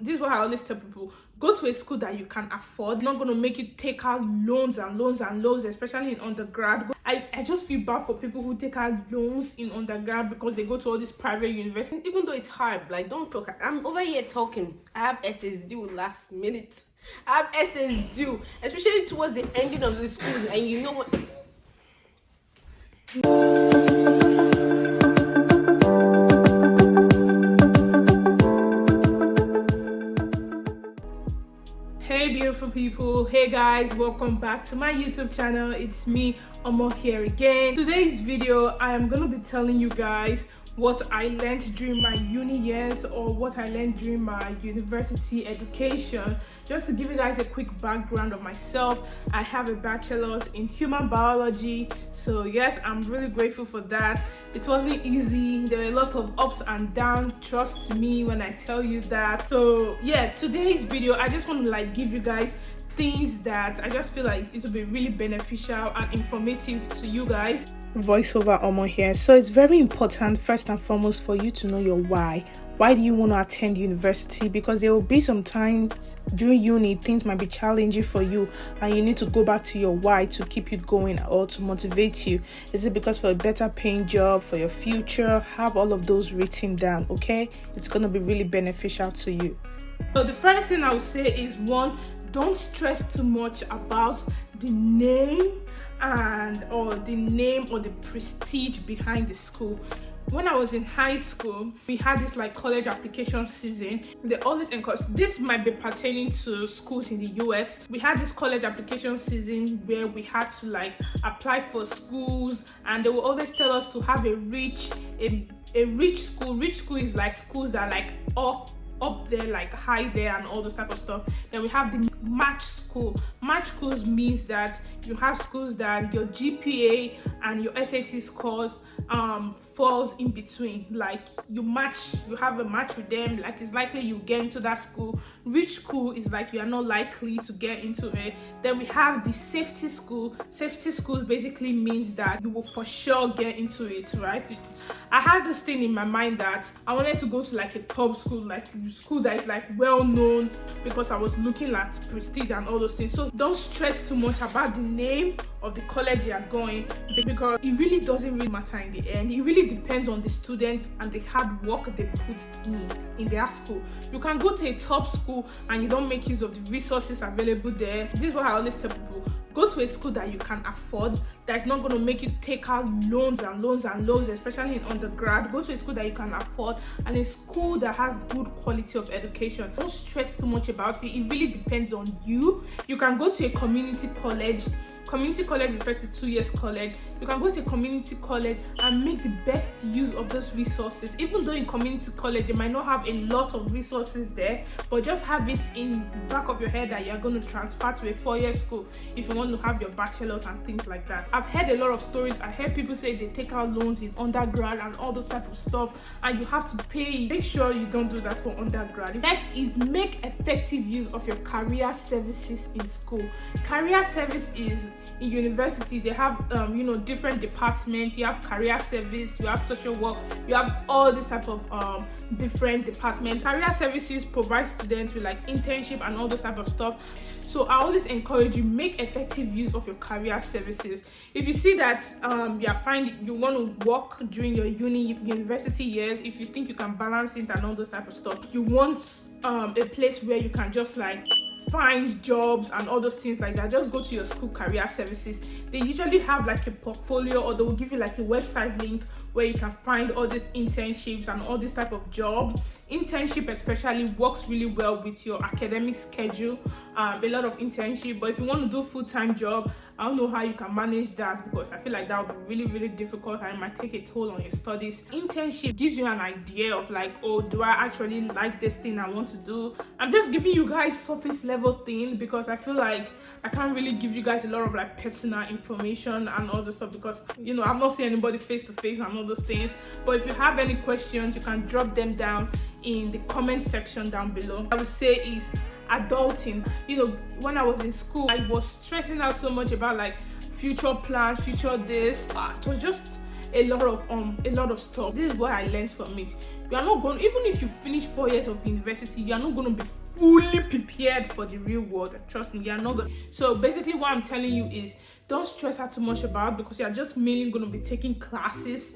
This is what I always tell people: go to a school that you can afford. Not going to make you take out loans and loans and loans, especially in undergrad. I just feel bad for people who take out loans in undergrad because they go to all these private universities. Even though it's hard, like, don't talk. I'm over here talking. I have essays due last minute. I have essays due, especially towards the ending of the schools, and you know what? Hey beautiful people, hey guys, welcome back to my YouTube channel. It's me, Omo, here again. Today's video, I am gonna be telling you guys what I learned during my uni years or what I learned during my university education. Just to give you guys a quick background of myself, I have a bachelor's in human biology. So yes, I'm really grateful for that. It wasn't easy. There were a lot of ups and downs, trust me when I tell you that. So yeah, today's video, I just want to give you guys things that I just feel like it will be really beneficial and informative to you guys. Voiceover Omo here. So it's very important, first and foremost, for you to know your why. Why do you want to attend university? Because there will be some times during uni things might be challenging for you and you need to go back to your why to keep you going or to motivate you. Is it because for a better paying job, for your future? Have all of those written down, okay? It's going to be really beneficial to you. So the first thing I would say is, one, don't stress too much about the name or the prestige behind the school. When I was in high school, we had this college application season. They always encourage, this might be pertaining to schools in the US. We had this college application season where we had to apply for schools, and they will always tell us to have a rich school. Rich school is schools that are up there, high there and all this type of stuff. Then we have the match school. Match schools means that you have schools that your GPA and your SAT scores falls in between. You have a match with them, it's likely you get into that school. Rich school is you are not likely to get into it. Then we have the safety school. Safety schools basically means that you will for sure get into it, right? I had this thing in my mind that I wanted to go to a top school, school that is well known, because I was looking at prestige and all those things. So don't stress too much about the name of the college you are going, because it really doesn't really matter in the end. It really depends on the students and the hard work they put in their school. You can go to a top school and you don't make use of the resources available there. This is what I always tell people: go to a school that you can afford, that is not going to make you take out loans and loans and loans, especially in undergrad. Go to a school that you can afford, and a school that has good quality of education. Don't stress too much about it. It really depends on you. You can go to a community college. Community college refers to 2 years college. You can go to a community college and make the best use of those resources. Even though in community college they might not have a lot of resources there, but just have it in the back of your head that you're going to transfer to a 4-year school if you want to have your bachelor's and things like that. I've heard a lot of stories. I heard people say they take out loans in undergrad and all those type of stuff, and you have to pay. Make sure you don't do that for undergrad. Next is make effective use of your career services in school. Career service is, in university they have different departments. You have career service, you have social work, you have all this type of different departments. Career services provide students with internship and all this type of stuff. So I always encourage you, make effective use of your career services. If you see that you want to work during your university years, if you think you can balance it and all those type of stuff, you want a place where you can just find jobs and all those things like that, just go to your school career services. They usually have a portfolio, or they will give you a website link where you can find all these internships and all this type of job. Internship especially works really well with your academic schedule. A lot of internship, but if you want to do full-time job, I don't know how you can manage that, because I feel like that would be really, really difficult and it might take a toll on your studies. Internship gives you an idea of oh, do I actually like this thing I want to do? I'm just giving you guys surface level thing, because I feel like I can't really give you guys a lot of personal information and all this stuff, because I'm not seeing anybody face to face and all those things. But if you have any questions, you can drop them down in the comment section down below. I would say is adulting. When I was in school, I was stressing out so much about future plans, future this. It was just a lot of stuff. This is what I learned from it. You are not going, even if you finish 4 years of university, you are not going to be fully prepared for the real world. Trust me, you are not going. So basically what I'm telling you is, don't stress out too much about it, because you're just mainly going to be taking classes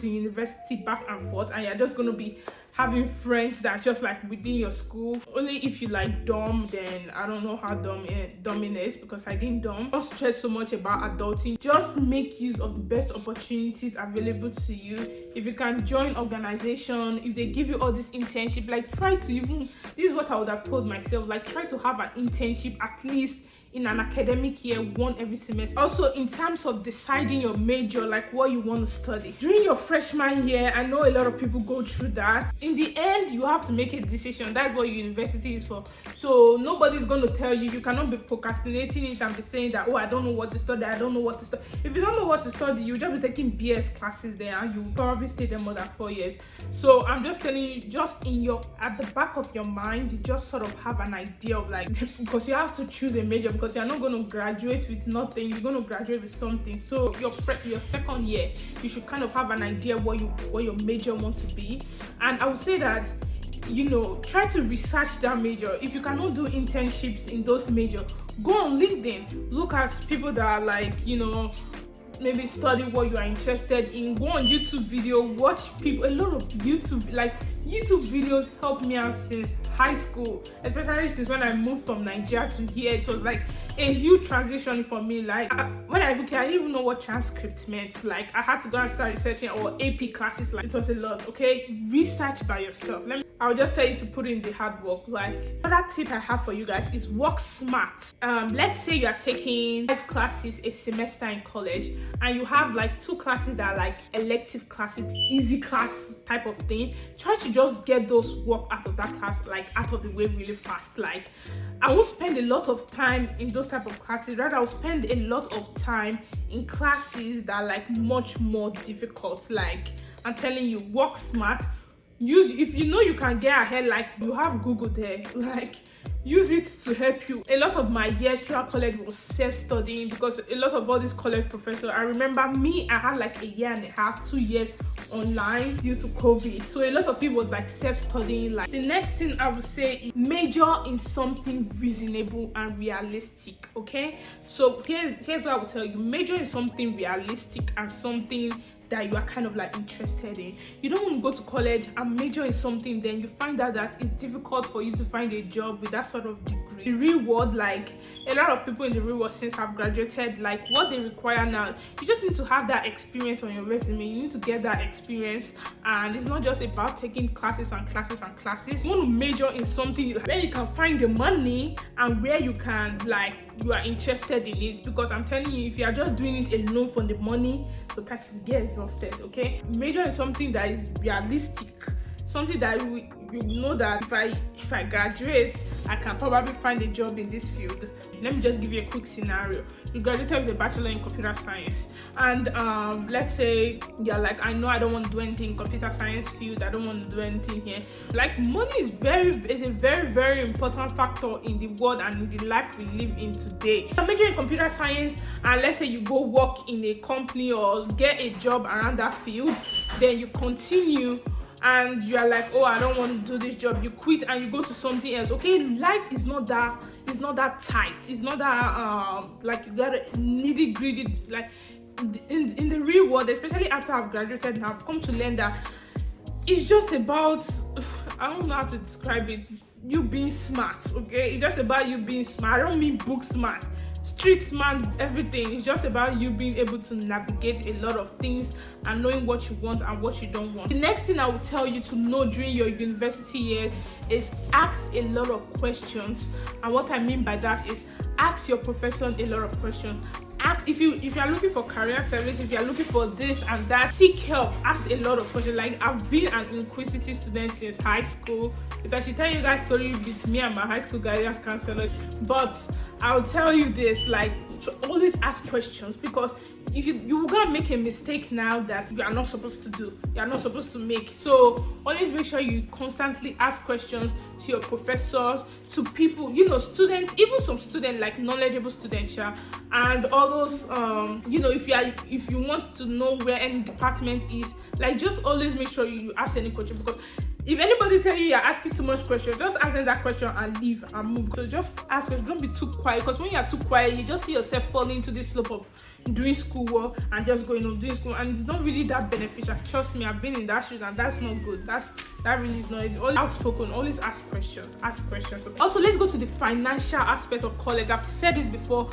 in university back and forth, and you're just going to be having friends that are just like within your school. Only if you like dorm, then I don't know how dorming is, because I didn't dorm. Don't stress so much about adulting. Just make use of the best opportunities available to you. If you can join organization, if they give you all this internship, like try to even, this is what I would have told myself, like try to have an internship at least in an academic year, one every semester. Also, in terms of deciding your major, like what you want to study during your freshman year, I know a lot of people go through that. In the end, you have to make a decision. That's what university is for. So nobody's going to tell you. You cannot be procrastinating it and be saying that, oh, I don't know what to study, I don't know what to study. If you don't know what to study, you'll just be taking BS classes there, and you'll probably stay there more than 4 years. So I'm just telling you, just at the back of your mind, you just sort of have an idea of like, because you have to choose a major, because you're not going to graduate with nothing, you're going to graduate with something. So your second year, you should kind of have an idea what your major wants to be. And I would say that, you know, try to research that major. If you cannot do internships in those major, go on LinkedIn, look at people that are like, you know, maybe study what you are interested in. Go on YouTube video, watch people, a lot of YouTube videos helped me out since high school, especially since when I moved from Nigeria to here. It was like a huge transition for me. Like when I didn't even know what transcript meant. Like I had to go and start researching, or AP classes. Like it was a lot. Okay, research by yourself. I'll just tell you to put in the hard work. Like another tip I have for you guys is work smart. Let's say you are taking 5 classes a semester in college, and you have like 2 classes that are like elective classes, easy class type of thing. Try to just get those work out of that class, like out of the way really fast. Like I won't spend a lot of time in those type of classes. Rather, I'll spend a lot of time in classes that are like much more difficult. Like I'm telling you, work smart. If you know you can get ahead, like you have Google there, like use it to help you. A lot of my years throughout college was self-studying, because a lot of all these college professors, I remember me, I had like 1.5 years, 2 years online due to COVID. So a lot of people was like self-studying. Like the next thing I would say is major in something reasonable and realistic. Okay, so here's what I would tell you: major in something realistic and something that you are kind of like interested in. You don't want to go to college and major in something, then you find out that it's difficult for you to find a job with that sort of degree. The real world, like a lot of people in the real world since have graduated, like what they require now, you just need to have that experience on your resume. You need to get that experience, and it's not just about taking classes and classes and classes. You want to major in something where you can find the money and where you can, like, you are interested in it. Because I'm telling you, if you are just doing it alone for the money, sometimes you get exhausted. Okay, major in something that is realistic, something that you know that if I graduate, I can probably find a job in this field. Let me just give you a quick scenario. You graduated with a bachelor in computer science, and let's say you're like, I know I don't want to do anything in computer science field, I don't want to do anything here. Like money is a very, very important factor in the world and in the life we live in today. If you're majoring in computer science, and let's say you go work in a company or get a job around that field, then you continue, and you are like, oh, I don't want to do this job, you quit and you go to something else. Okay, life is not that tight. It's not that like you got nitty gritty. Like in the real world, especially after I've graduated now, I've come to learn that it's just about, I don't know how to describe it, you being smart. Okay, it's just about you being smart. I don't mean book smart, street smart, everything. It's just about you being able to navigate a lot of things and knowing what you want and what you don't want. The next thing I will tell you to know during your university years is ask a lot of questions. And what I mean by that is ask your professor a lot of questions. Ask if you are looking for career service, if you are looking for this and that, seek help. Ask a lot of questions. Like I've been an inquisitive student since high school. If I should tell you that story with me and my high school guidance counselor, but I'll tell you this, like, always ask questions, because if you gonna make a mistake now that you are not supposed to do, you are not supposed to make. So always make sure you constantly ask questions to your professors, to people, you know, students, even some students, like knowledgeable students, and all those you know, if you want to know where any department is, like, just always make sure you ask any question, because if anybody tell you you're asking too much question, just ask them that question and leave and move. So just ask questions, don't be too quiet, because when you're too quiet, you just see yourself falling into this slope of doing schoolwork and just going on doing school, and it's not really that beneficial. Trust me, I've been in that shoes, and that's not good. That really is not. Always outspoken, always ask questions. Also, let's go to the financial aspect of college. I've said it before.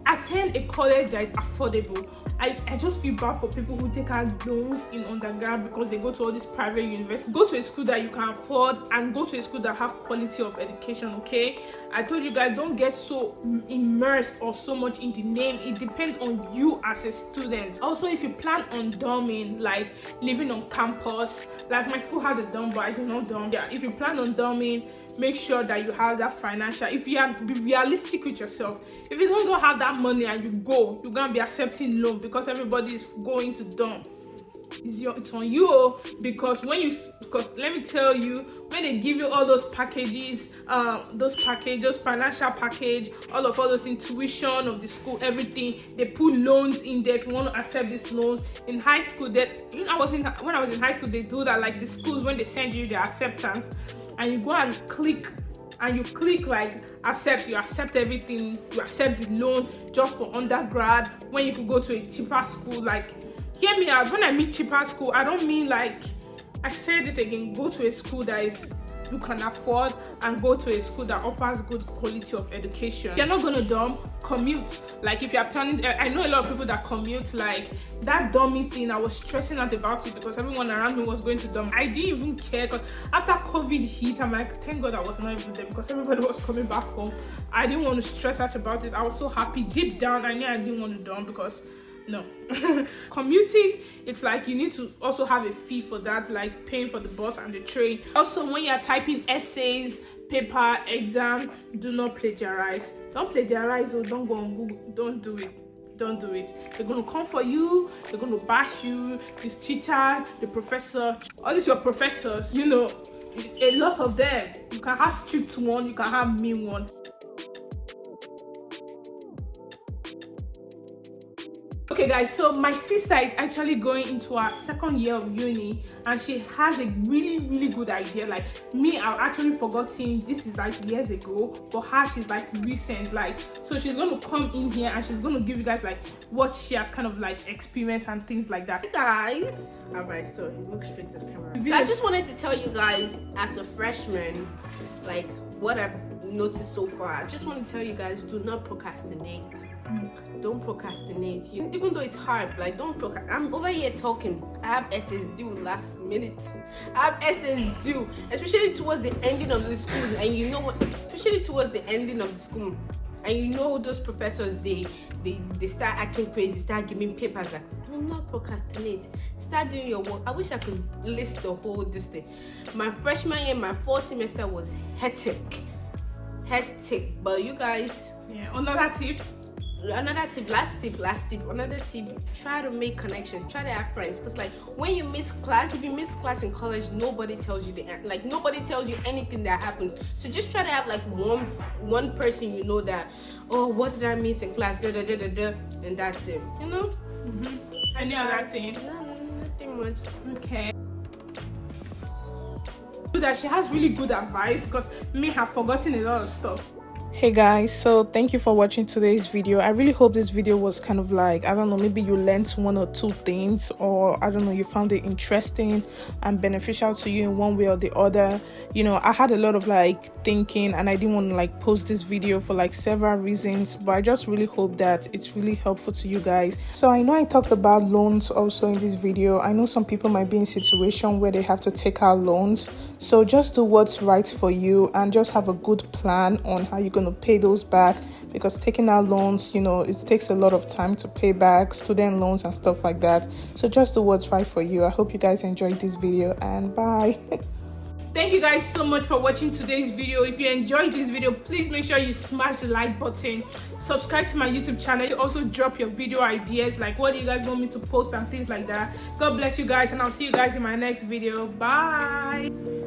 Attend a college that is affordable. I just feel bad for people who take out loans in undergrad because they go to all these private universities. Go to a school that you can afford, and go to a school that have quality of education. Okay, I told you guys, don't get so immersed or so much in the name. It depends on you as a student. Also, if you plan on dorming, like living on campus, like my school had a dorm, but I did not dorm. Yeah, if you plan on dorming, make sure that you have that financial. If you are, be realistic with yourself. If you don't have that money and you go, you're gonna be accepting loan, because everybody is going to dorm. It's on you, because let me tell you, when they give you all those packages, those financial package, all those intuition of the school, everything, they put loans in there if you want to accept these loans. In high school, that when I was in high school, they do that. Like the schools, when they send you their acceptance, and you go and click like accept, you accept everything, you accept the loan just for undergrad, when you could go to a cheaper school. Like, hear me out, when I mean cheaper school, I don't mean, like, I said it again, go to a school that is you can afford, and go to a school that offers good quality of education. You're not gonna dorm, commute. Like, if you're planning, I know a lot of people that commute. Like that dorming thing, I was stressing out about it because everyone around me was going to dorm. I didn't even care, because after COVID hit, I'm like, thank God I was not even there, because everybody was coming back home. I didn't want to stress out about it. I was so happy. Deep down, I knew I didn't want to dorm, because no. Commuting, it's like you need to also have a fee for that, like paying for the bus and the train. Also, when you're typing essays, paper, exam, do not plagiarize. Don't plagiarize, or don't go on Google. Don't do it. They're gonna come for you, they're gonna bash you, this teacher, the professor, all these your professors, you know, a lot of them. You can have strict one, you can have mean one. Okay guys, so my sister is actually going into her second year of uni, and she has a really good idea. Like me, I've actually forgotten, this is like years ago, but her, she's like recent. Like, so she's going to come in here and she's going to give you guys like what she has kind of like experienced and things like that. Hey guys, all right, so look straight to the camera. So I just wanted to tell you guys, as a freshman, like what I've noticed so far. I just want to tell you guys, do not procrastinate. Don't procrastinate. Even though it's hard, like don't procrastinate. I'm over here talking. I have essays due last minute. I have essays due, especially towards the ending of the schools. And you know what? Especially towards the ending of the school. And you know those professors, they start acting crazy, start giving papers. Like, do not procrastinate. Start doing your work. I wish I could list the whole this thing. My freshman year, my fourth semester was hectic. But you guys, yeah. Another tip, last tip, another tip, try to make connections, try to have friends, because like when you miss class, if you miss class in college, nobody tells you nobody tells you anything that happens. So just try to have like one person you know that, oh, what did I miss in class, and that's it, you know. Any other thing? No, nothing much. Okay. That she has really good advice, because me have forgotten a lot of stuff. Hey guys, so thank you for watching today's video. I really hope this video was kind of like, I don't know, maybe you learned one or two things, or I don't know, you found it interesting and beneficial to you in one way or the other. You know, I had a lot of like thinking, and I didn't want to like post this video for like several reasons, but I just really hope that it's really helpful to you guys. So I know I talked about loans also in this video. I know some people might be in a situation where they have to take out loans, so just do what's right for you and just have a good plan on how you're going to pay those back, because taking out loans, you know, it takes a lot of time to pay back student loans and stuff like that. So just do what's right for you. I hope you guys enjoyed this video, and bye. Thank you guys so much for watching today's video. If you enjoyed this video, please make sure you smash the like button, subscribe to my YouTube channel. You also drop your video ideas, like what do you guys want me to post and things like that. God bless you guys, and I'll see you guys in my next video. Bye.